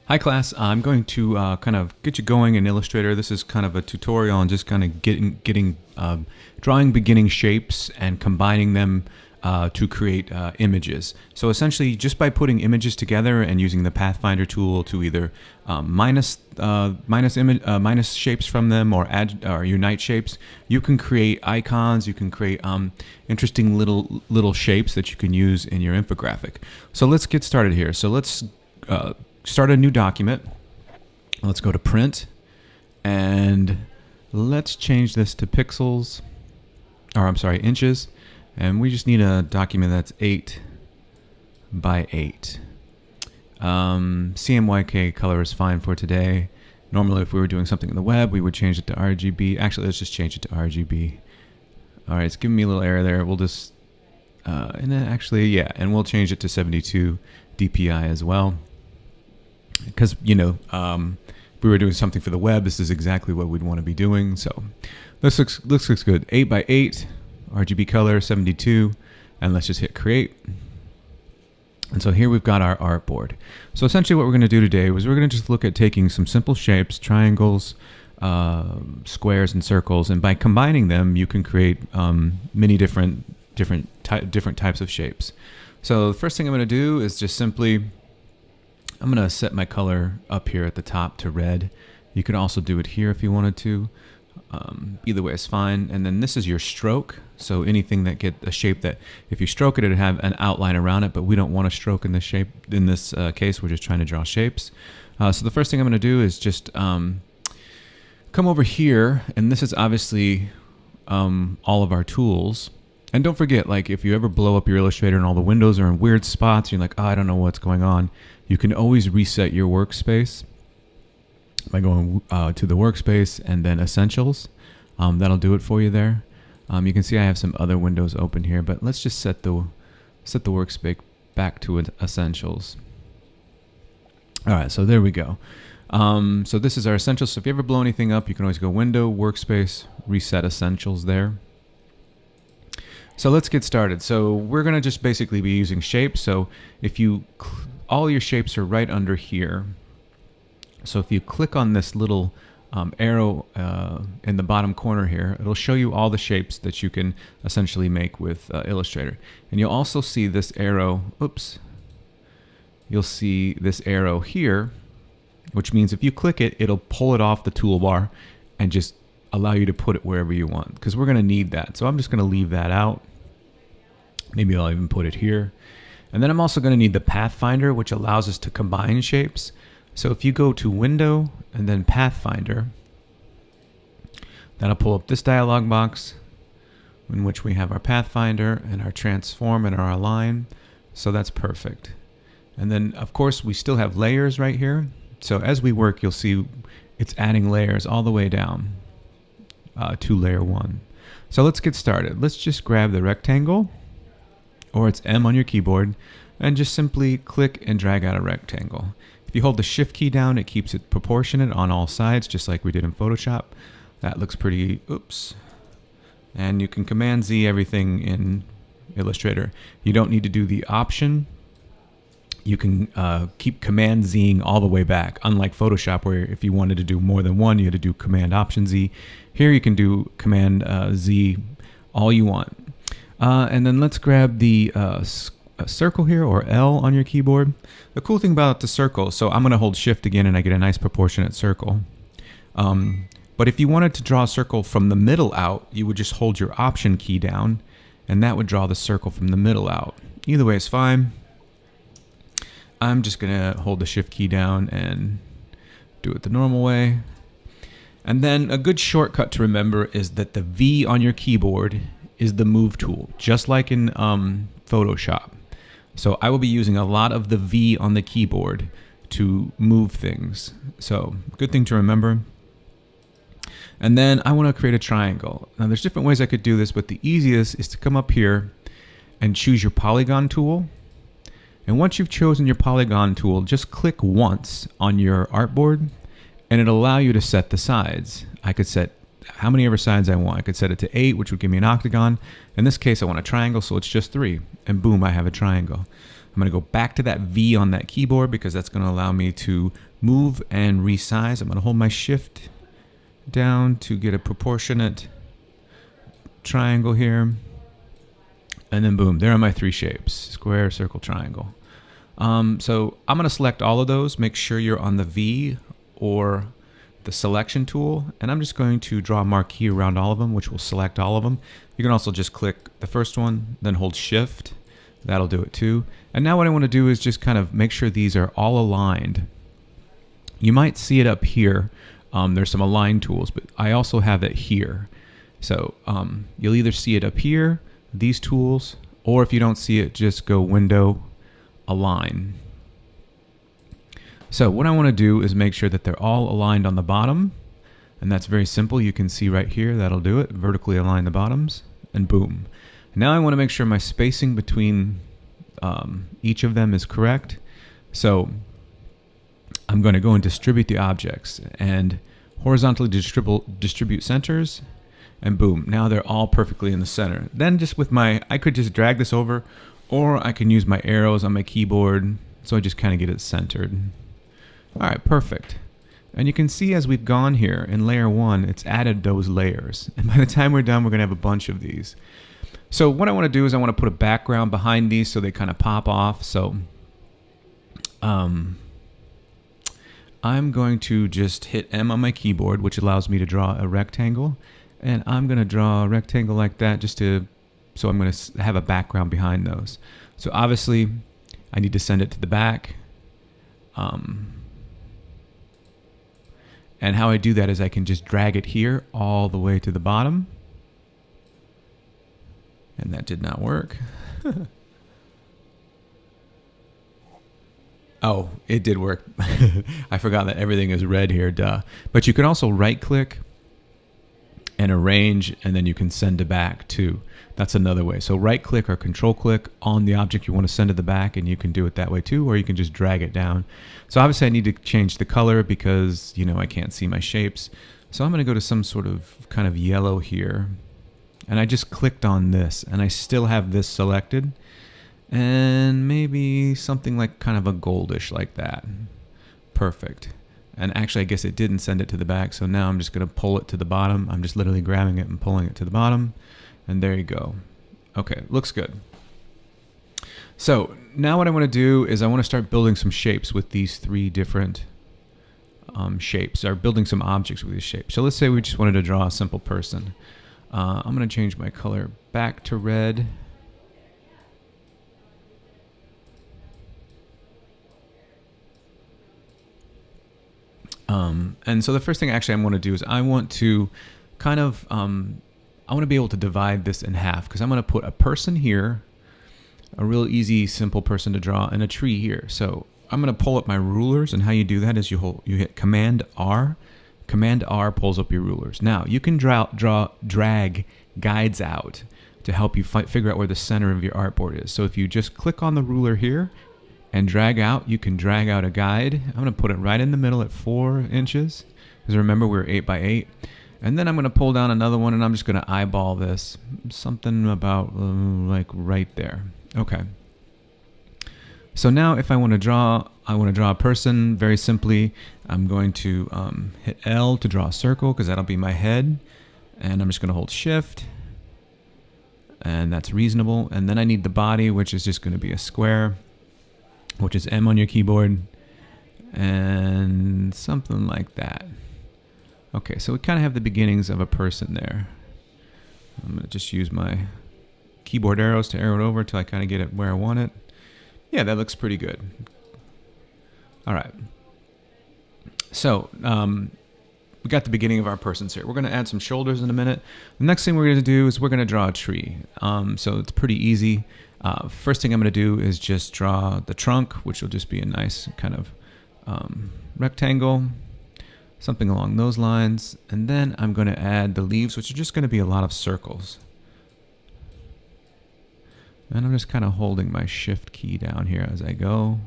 Hi class, I'm going to kind of get you going in Illustrator. This is kind of a tutorial on just kind of drawing beginning shapes and combining them to create images. So essentially, just by putting images together and using the Pathfinder tool to either minus shapes from them or add or unite shapes, you can create icons. You can create interesting little shapes that you can use in your infographic. So let's get started here. So let's start a new document. Let's go to print and let's change this to pixels, or I'm sorry, inches. And we just need a document that's 8 by 8. CMYK color is fine for today. Normally, if we were doing something in the web, we would change it to RGB. Actually, let's just change it to RGB. All right, it's giving me a little error there. We'll just, and then actually, yeah, and we'll change it to 72 DPI as well. Because, you know, if we were doing something for the web, this is exactly what we'd want to be doing. So this looks good. 8 by 8, RGB color, 72, and let's just hit create. And so here we've got our artboard. So essentially what we're going to do today is we're going to just look at taking some simple shapes, triangles, squares, and circles, and by combining them, you can create many different types of shapes. So the first thing I'm going to do is just simply I'm going to set my color up here at the top to red. You could also do it here if you wanted to. Either way is fine. And then this is your stroke. So anything that get a shape that if you stroke it, it'd have an outline around it, but we don't want to stroke in this shape. In this case, we're just trying to draw shapes. So the first thing I'm going to do is just come over here. And this is obviously all of our tools. And don't forget, like if you ever blow up your Illustrator and all the windows are in weird spots, you're like, oh, I don't know what's going on. You can always reset your workspace by going to the workspace and then essentials. That'll do it for you there. You can see I have some other windows open here, but let's just set the workspace back to essentials. All right, so there we go. So this is our essentials. So if you ever blow anything up, you can always go window, workspace, reset essentials there. So let's get started. So we're going to just basically be using shapes. So if you, all your shapes are right under here. So if you click on this little arrow in the bottom corner here, it'll show you all the shapes that you can essentially make with Illustrator. And you'll also see this arrow, oops, you'll see this arrow here, which means if you click it, it'll pull it off the toolbar and just allow you to put it wherever you want, because we're going to need that. So I'm just going to leave that out. Maybe I'll even put it here. And then I'm also going to need the Pathfinder, which allows us to combine shapes. So if you go to Window and then Pathfinder, that'll pull up this dialog box in which we have our Pathfinder and our Transform and our Align. So that's perfect. And then, of course, we still have layers right here. So as we work, you'll see it's adding layers all the way down to layer 1. So let's get started. Let's just grab the rectangle, or it's M on your keyboard, and just simply click and drag out a rectangle. If you hold the Shift key down, it keeps it proportionate on all sides, just like we did in Photoshop. That looks pretty, oops. And you can Command Z everything in Illustrator. You don't need to do the Option. You can keep Command Zing all the way back, unlike Photoshop, where if you wanted to do more than one, you had to do Command Option Z. Here you can do Command Z all you want. And then let's grab the circle here, or L on your keyboard. The cool thing about the circle, so I'm going to hold Shift again and I get a nice proportionate circle. But if you wanted to draw a circle from the middle out, you would just hold your Option key down and that would draw the circle from the middle out. Either way is fine. I'm just going to hold the Shift key down and do it the normal way. And then a good shortcut to remember is that the V on your keyboard is the move tool, just like in Photoshop. So I will be using a lot of the V on the keyboard to move things. So good thing to remember. And then I want to create a triangle. Now there's different ways I could do this, but the easiest is to come up here and choose your polygon tool. And once you've chosen your polygon tool, just click once on your artboard and it'll allow you to set the sides. I could set how many ever sides I want. I could set it to 8, which would give me an octagon. In this case, I want a triangle, so it's just 3. And boom, I have a triangle. I'm going to go back to that V on that keyboard because that's going to allow me to move and resize. I'm going to hold my shift down to get a proportionate triangle here. And then boom, there are my three shapes: square, circle, triangle. So I'm going to select all of those. Make sure you're on the V or the selection tool. And I'm just going to draw a marquee around all of them, which will select all of them. You can also just click the first one, then hold shift. That'll do it too. And now what I want to do is just kind of make sure these are all aligned. You might see it up here. There's some align tools, but I also have it here. So you'll either see it up here, these tools, or if you don't see it, just go Window, Align. So what I want to do is make sure that they're all aligned on the bottom, and that's very simple. You can see right here, that'll do it. Vertically align the bottoms, and boom. Now I want to make sure my spacing between each of them is correct. So I'm going to go and distribute the objects and horizontally distribute centers, and boom, now they're all perfectly in the center. Then just with I could just drag this over, or I can use my arrows on my keyboard, so I just kind of get it centered. All right, perfect. And you can see as we've gone here in layer 1, it's added those layers. And by the time we're done, we're going to have a bunch of these. So what I want to do is I want to put a background behind these so they kind of pop off. So I'm going to just hit M on my keyboard, which allows me to draw a rectangle. And I'm going to draw a rectangle like that so I'm going to have a background behind those. So obviously I need to send it to the back. And how I do that is I can just drag it here all the way to the bottom. And that did not work. Oh, it did work. I forgot that everything is red here, duh. But you can also right click and arrange, and then you can send to back too. That's another way. So right click or control click on the object you want to send to the back, and you can do it that way too, or you can just drag it down. So obviously I need to change the color because, you know, I can't see my shapes. So I'm going to go to some sort of kind of yellow here. And I just clicked on this, and I still have this selected. And maybe something like kind of a goldish like that. Perfect. And actually, I guess it didn't send it to the back, so now I'm just going to pull it to the bottom. I'm just literally grabbing it and pulling it to the bottom. And there you go. Okay, looks good. So now what I want to do is I want to start building some shapes with these three different shapes, or building some objects with these shapes. So let's say we just wanted to draw a simple person. I'm going to change my color back to red. And so the first thing actually I want to do is I want to kind of, I want to be able to divide this in half, because I'm going to put a person here, a real easy, simple person to draw, and a tree here. So I'm going to pull up my rulers, and how you do that is you hit Command R. Command R pulls up your rulers. Now you can drag guides out to help you figure out where the center of your artboard is. So if you just click on the ruler here and drag out, you can drag out a guide. I'm going to put it right in the middle at 4 inches, because remember we're 8 by 8. And then I'm going to pull down another one, and I'm just going to eyeball this. Something about like right there. Okay. So now if I want to draw a person very simply. I'm going to hit L to draw a circle, because that'll be my head. And I'm just going to hold shift. And that's reasonable. And then I need the body, which is just going to be a square, which is M on your keyboard. And something like that. Okay, so we kind of have the beginnings of a person there. I'm going to just use my keyboard arrows to arrow it over till I kind of get it where I want it. Yeah, that looks pretty good. All right. So we got the beginning of our persons here. We're going to add some shoulders in a minute. The next thing we're going to do is we're going to draw a tree. So it's pretty easy. First thing I'm going to do is just draw the trunk, which will just be a nice kind of rectangle, something along those lines. And then I'm going to add the leaves, which are just going to be a lot of circles. And I'm just kind of holding my shift key down here as I go.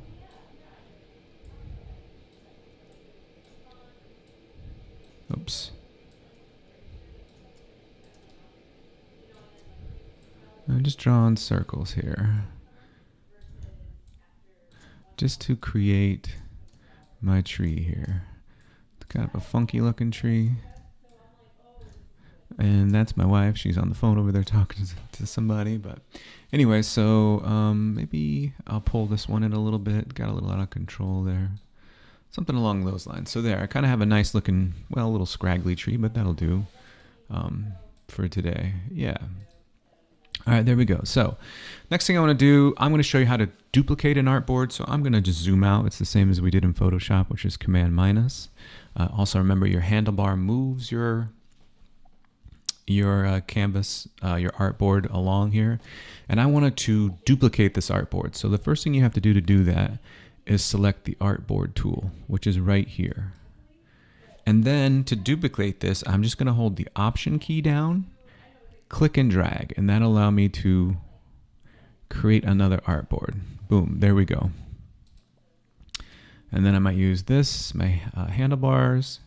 Oops. I'm just drawing circles here. just to create my tree here. It's kind of a funky looking tree. And that's my wife. She's on the phone over there talking to somebody. But anyway, so maybe I'll pull this one in a little bit. Got a little out of control there. Something along those lines. So there, I kind of have a nice looking, well, a little scraggly tree, but that'll do for today. Yeah. All right, there we go. So next thing I want to do, I'm going to show you how to duplicate an artboard. So I'm going to just zoom out. It's the same as we did in Photoshop, which is Command minus. Also remember your handlebar moves your canvas, your artboard along here. And I wanted to duplicate this artboard. So the first thing you have to do that is select the artboard tool, which is right here. And then to duplicate this, I'm just going to hold the Option key down, click and drag, and that'll allow me to create another artboard. Boom, there we go. And then I might use this, my handlebars,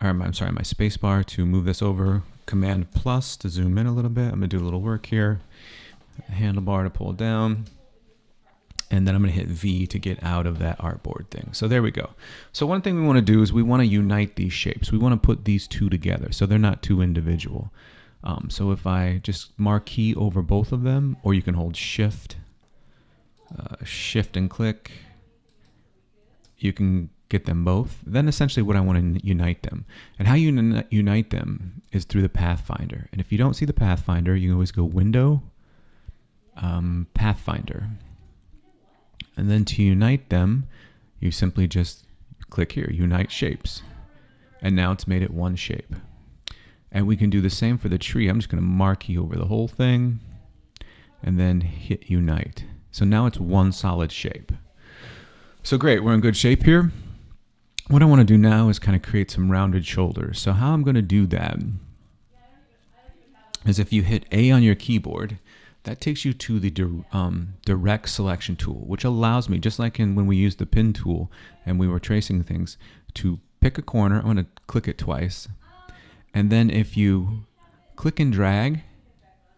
or I'm sorry, my space bar to move this over. Command plus to zoom in a little bit. I'm gonna do a little work here. Handlebar to pull down. And then I'm gonna hit V to get out of that artboard thing. So there we go. So one thing we wanna do is we wanna unite these shapes. We wanna put these two together so they're not too individual. So if I just marquee over both of them, or you can hold Shift and click, you can get them both. Then essentially what I want to unite them. And how you unite them is through the Pathfinder. And if you don't see the Pathfinder, you can always go Window, Pathfinder. And then to unite them, you simply just click here, Unite Shapes. And now it's made it one shape. And we can do the same for the tree. I'm just going to marquee over the whole thing and then hit Unite. So now it's one solid shape. So great, we're in good shape here. What I want to do now is kind of create some rounded shoulders. So how I'm going to do that is if you hit A on your keyboard, that takes you to the direct selection tool, which allows me, just like when we used the pin tool and we were tracing things, to pick a corner. I'm going to click it twice. And then if you click and drag,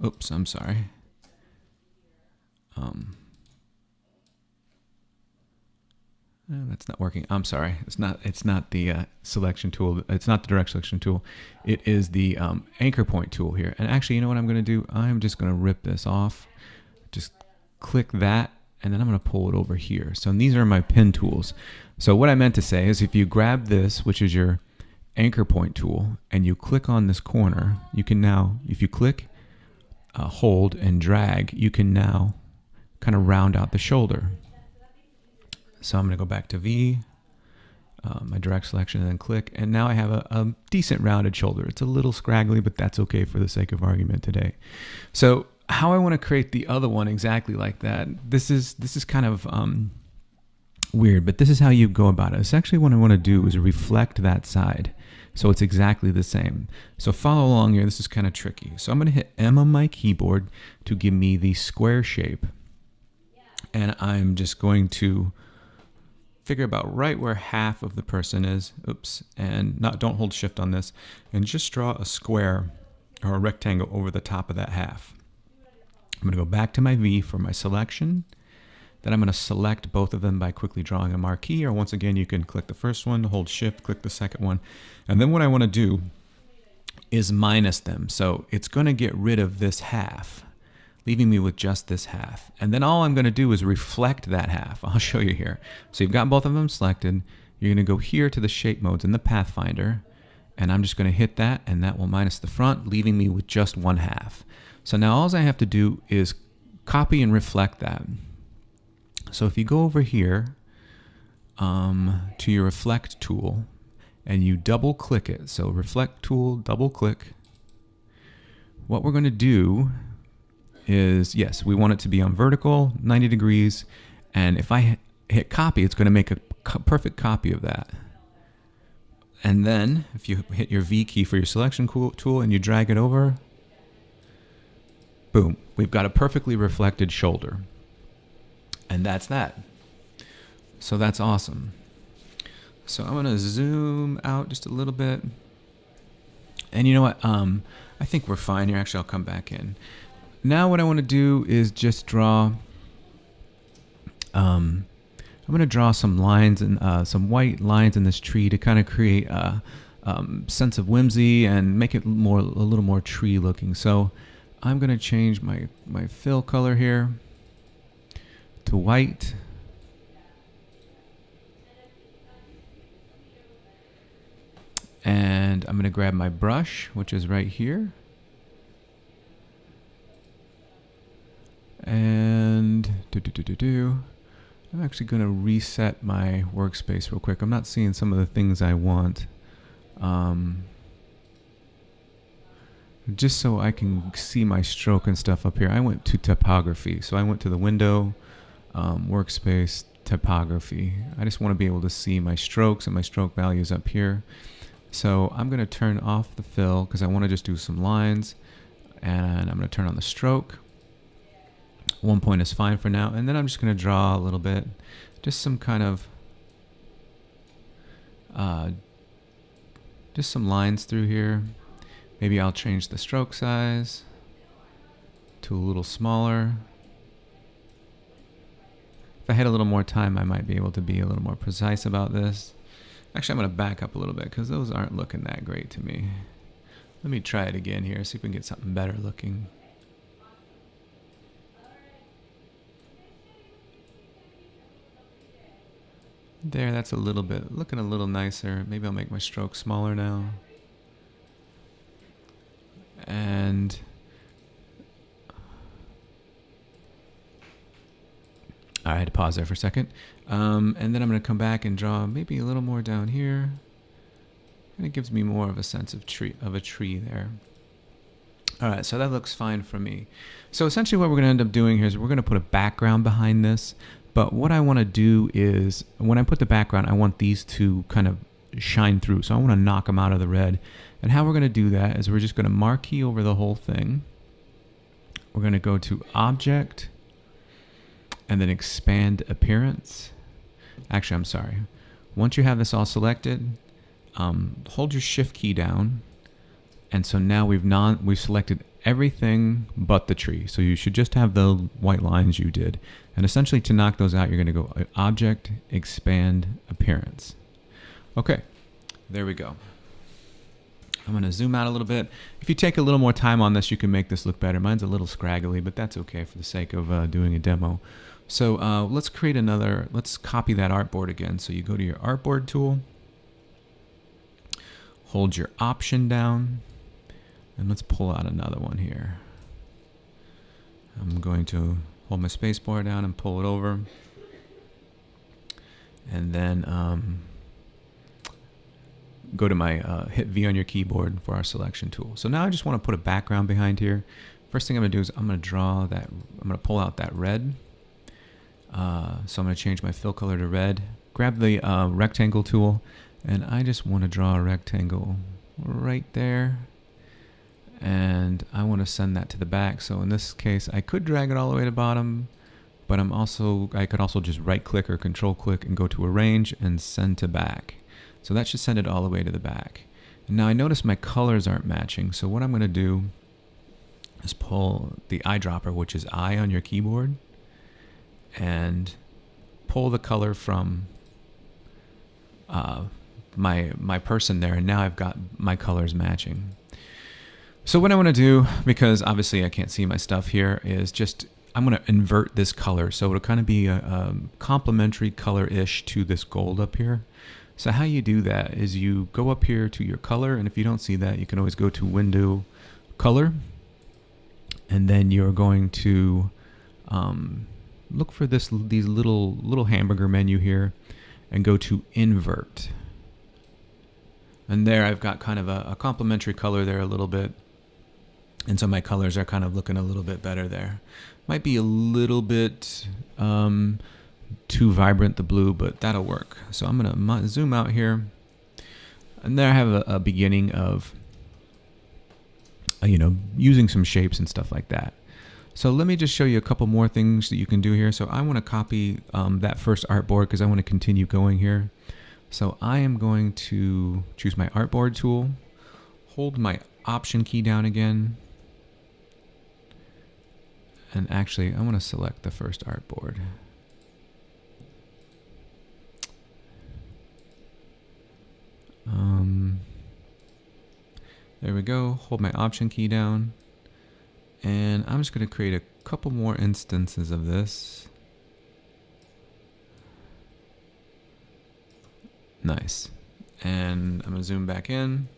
oops, I'm sorry. That's not working. I'm sorry. It's not the selection tool. It's not the direct selection tool. It is the anchor point tool here. And actually, you know what I'm going to do? I'm just going to rip this off. Just click that, and then I'm going to pull it over here. So these are my pin tools. So what I meant to say is if you grab this, which is your anchor point tool, and you click on this corner, you can now, if you click, hold, and drag, you can now kind of round out the shoulder. So I'm going to go back to V, my direct selection, and then click. And now I have a decent rounded shoulder. It's a little scraggly, but that's okay for the sake of argument today. So how I want to create the other one exactly like that, this is kind of weird, but this is how you go about it. It's actually what I want to do is reflect that side. So it's exactly the same. So follow along here. This is kind of tricky. So I'm going to hit M on my keyboard to give me the square shape. And I'm just going to figure about right where half of the person is. Oops. And don't hold shift on this. And just draw a square or a rectangle over the top of that half. I'm going to go back to my V for my selection. Then I'm going to select both of them by quickly drawing a marquee, or once again, you can click the first one, hold shift, click the second one. And then what I want to do is minus them. So it's going to get rid of this half, leaving me with just this half. And then all I'm going to do is reflect that half. I'll show you here. So you've got both of them selected. You're going to go here to the shape modes in the Pathfinder, and I'm just going to hit that, and that will minus the front, leaving me with just one half. So now all I have to do is copy and reflect that. So if you go over here to your reflect tool and you double click it, so reflect tool, double click, what we're going to do is, yes, we want it to be on vertical, 90 degrees, and if I hit copy, it's going to make a perfect copy of that. And then if you hit your V key for your selection tool and you drag it over, boom, we've got a perfectly reflected shoulder. And that's that. So that's awesome. So I'm going to zoom out just a little bit. And you know what? I think we're fine here. Actually, I'll come back in. Now what I want to do is just draw I'm going to draw some lines and some white lines in this tree to kind of create a sense of whimsy and make it a little more tree looking. So I'm going to change my fill color here to white. And I'm going to grab my brush, which is right here. And I'm actually going to reset my workspace real quick. I'm not seeing some of the things I want. Just so I can see my stroke and stuff up here, I went to typography. So I went to the window, workspace, typography. I just want to be able to see my strokes and my stroke values up here. So I'm going to turn off the fill because I want to just do some lines. And I'm going to turn on the stroke. 1 point is fine for now. And then I'm just going to draw a little bit, just some kind of, just some lines through here. Maybe I'll change the stroke size to a little smaller. If I had a little more time, I might be able to be a little more precise about this. Actually, I'm going to back up a little bit because those aren't looking that great to me. Let me try it again here, see if we can get something better looking. There, that's a little bit, looking a little nicer. Maybe I'll make my stroke smaller now. And I had to pause there for a second. And then I'm going to come back and draw maybe a little more down here. And it gives me more of a sense of a tree there. All right, so that looks fine for me. So essentially what we're going to end up doing here is we're going to put a background behind this. But what I want to do is when I put the background, I want these to kind of shine through. So I want to knock them out of the red. And how we're going to do that is we're just going to marquee over the whole thing. We're going to go to Object and then Expand Appearance. Actually, I'm sorry. Once you have this all selected, hold your Shift key down. And so now we've selected everything but the tree. So you should just have the white lines you did. And essentially to knock those out, you're going to go Object, Expand Appearance. Okay, there we go. I'm going to zoom out a little bit. If you take a little more time on this, you can make this look better. Mine's a little scraggly, but that's okay for the sake of doing a demo. So let's create another, let's copy that artboard again. So you go to your artboard tool, hold your Option down, and let's pull out another one here. I'm going to hold my space bar down and pull it over. And then go to my hit V on your keyboard for our selection tool. So now I just want to put a background behind here. First thing I'm going to do is I'm going to draw that, I'm going to pull out that red. So I'm going to change my fill color to red. Grab the rectangle tool, and I just want to draw a rectangle right there. And I want to send that to the back. So in this case, I could drag it all the way to the bottom, but I could also just right click or control click and go to Arrange and Send to Back. So that should send it all the way to the back. And now I notice my colors aren't matching. So what I'm going to do is pull the eyedropper, which is I on your keyboard, and pull the color from my person there. And now I've got my colors matching. So what I want to do, because obviously I can't see my stuff here, is just I'm going to invert this color. So it'll kind of be a complementary color-ish to this gold up here. So how you do that is you go up here to your color, and if you don't see that, you can always go to Window, Color, and then you're going to look for these little hamburger menu here, and go to Invert. And there I've got kind of a complementary color there a little bit, and so my colors are kind of looking a little bit better there. Might be a little bit too vibrant, the blue, but that'll work. So I'm going to zoom out here, and there I have a beginning of using some shapes and stuff like that. So let me just show you a couple more things that you can do here. So I want to copy that first artboard because I want to continue going here. So I am going to choose my artboard tool, hold my Option key down again, and actually I want to select the first artboard. There we go. Hold my Option key down. And I'm just going to create a couple more instances of this. Nice. And I'm going to zoom back in.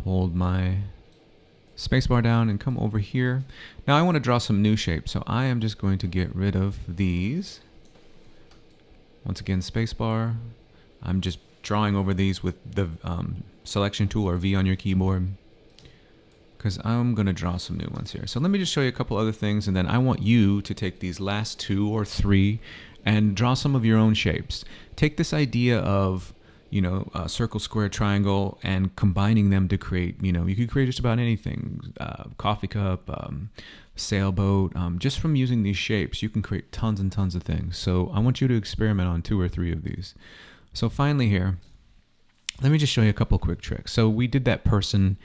Hold my spacebar down and come over here. Now I want to draw some new shapes. So I am just going to get rid of these. Once again, spacebar. I'm just drawing over these with the selection tool or V on your keyboard, because I'm going to draw some new ones here. So let me just show you a couple other things, and then I want you to take these last 2 or 3 and draw some of your own shapes. Take this idea of, you know, circle, square, triangle, and combining them to create, you know, you could create just about anything. Coffee cup, sailboat. Just from using these shapes, you can create tons and tons of things. So I want you to experiment on 2 or 3 of these. So finally here, let me just show you a couple quick tricks. So we did that person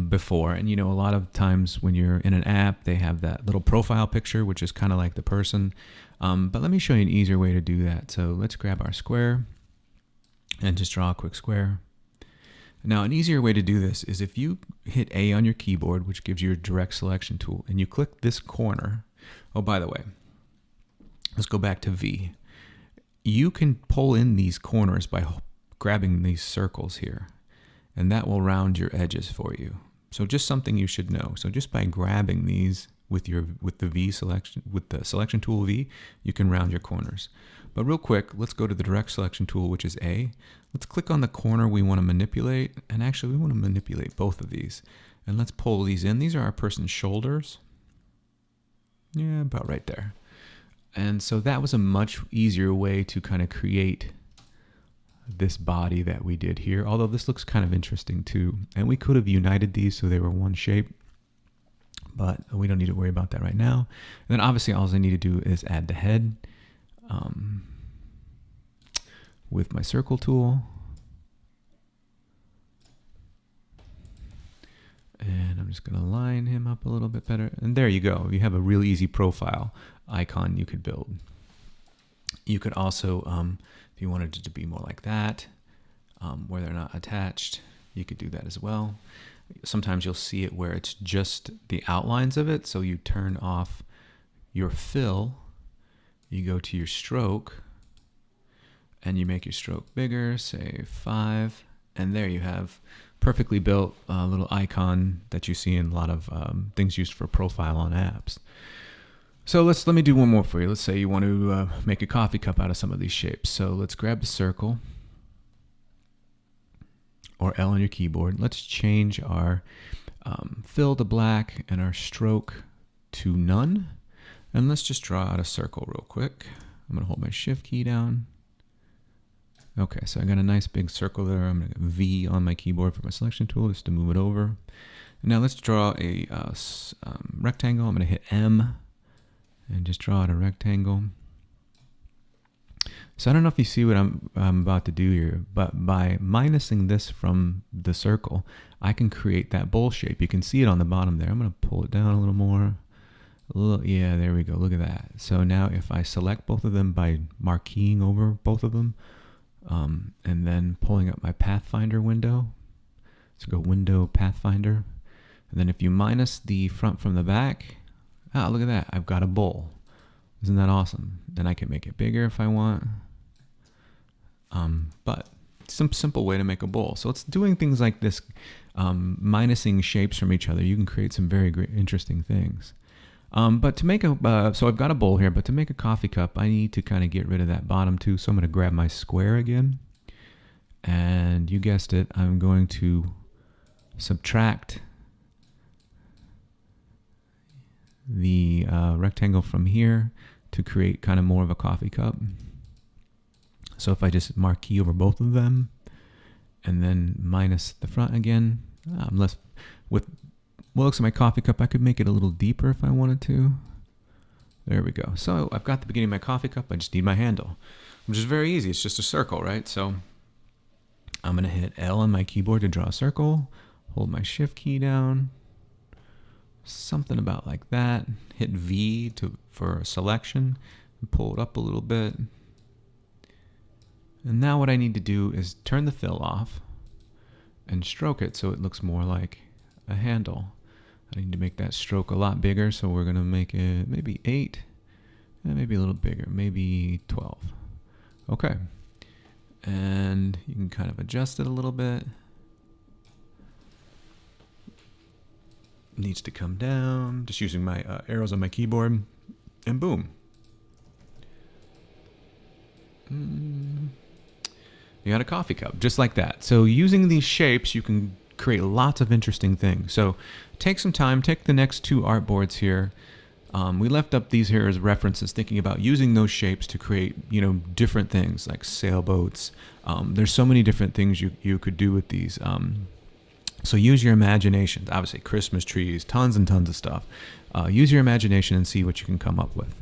before, and you know, a lot of times when you're in an app, they have that little profile picture, which is kind of like the person. But let me show you an easier way to do that. So let's grab our square and just draw a quick square. Now, an easier way to do this is if you hit A on your keyboard, which gives you a direct selection tool, and you click this corner. Oh, by the way, let's go back to V. You can pull in these corners by grabbing these circles here, and that will round your edges for you. So just something you should know. So just by grabbing these with the V selection, with the selection tool V, you can round your corners. But real quick, let's go to the direct selection tool, which is A. Let's click on the corner we want to manipulate, and actually we want to manipulate both of these. And let's pull these in. These are our person's shoulders. Yeah, about right there. And so that was a much easier way to kind of create this body that we did here, although this looks kind of interesting too. And we could have united these so they were one shape, but we don't need to worry about that right now. And then obviously all I need to do is add the head with my circle tool. And I'm just going to line him up a little bit better. And there you go. You have a really easy profile icon you could build. You could also, if you wanted it to be more like that, where they're not attached, you could do that as well. Sometimes you'll see it where it's just the outlines of it. So you turn off your fill, you go to your stroke, and you make your stroke bigger, say 5, and there you have perfectly built little icon that you see in a lot of things used for profile on apps. So let me do one more for you. Let's say you want to make a coffee cup out of some of these shapes. So let's grab the circle or L on your keyboard. Let's change our fill to black and our stroke to none. And let's just draw out a circle real quick. I'm going to hold my shift key down. Okay, so I got a nice big circle there. I'm going to V on my keyboard for my selection tool just to move it over. Now let's draw a rectangle. I'm going to hit M and just draw out a rectangle. So I don't know if you see what I'm about to do here, but by minusing this from the circle, I can create that bowl shape. You can see it on the bottom there. I'm going to pull it down a little more. Yeah, there we go. Look at that. So now if I select both of them by marqueing over both of them, and then pulling up my Pathfinder window, so go Window, Pathfinder, and then if you minus the front from the back, look at that. I've got a bowl. Isn't that awesome? And I can make it bigger if I want. But some simple way to make a bowl. So it's doing things like this, minusing shapes from each other. You can create some very great, interesting things. But to make so I've got a bowl here, but to make a coffee cup, I need to kind of get rid of that bottom too. So I'm going to grab my square again. And you guessed it, I'm going to subtract the rectangle from here to create kind of more of a coffee cup. So if I just marquee over both of them and then minus the front again, I'm left with what looks like my coffee cup. I could make it a little deeper if I wanted to. There we go. So I've got the beginning of my coffee cup. I just need my handle, which is very easy. It's just a circle, right? So I'm going to hit L on my keyboard to draw a circle, hold my shift key down, something about like that. Hit V for a selection and pull it up a little bit. And now what I need to do is turn the fill off and stroke it so it looks more like a handle. I need to make that stroke a lot bigger, so we're going to make it maybe 8, and maybe a little bigger, maybe 12. Okay. And you can kind of adjust it a little bit. Needs to come down, just using my arrows on my keyboard, and boom. You got a coffee cup, just like that. So using these shapes, you can create lots of interesting things. So take some time, take the next 2 artboards here. We left up these here as references, thinking about using those shapes to create, different things like sailboats. There's so many different things you could do with these. So use your imagination. Obviously, Christmas trees, tons and tons of stuff. Use your imagination and see what you can come up with.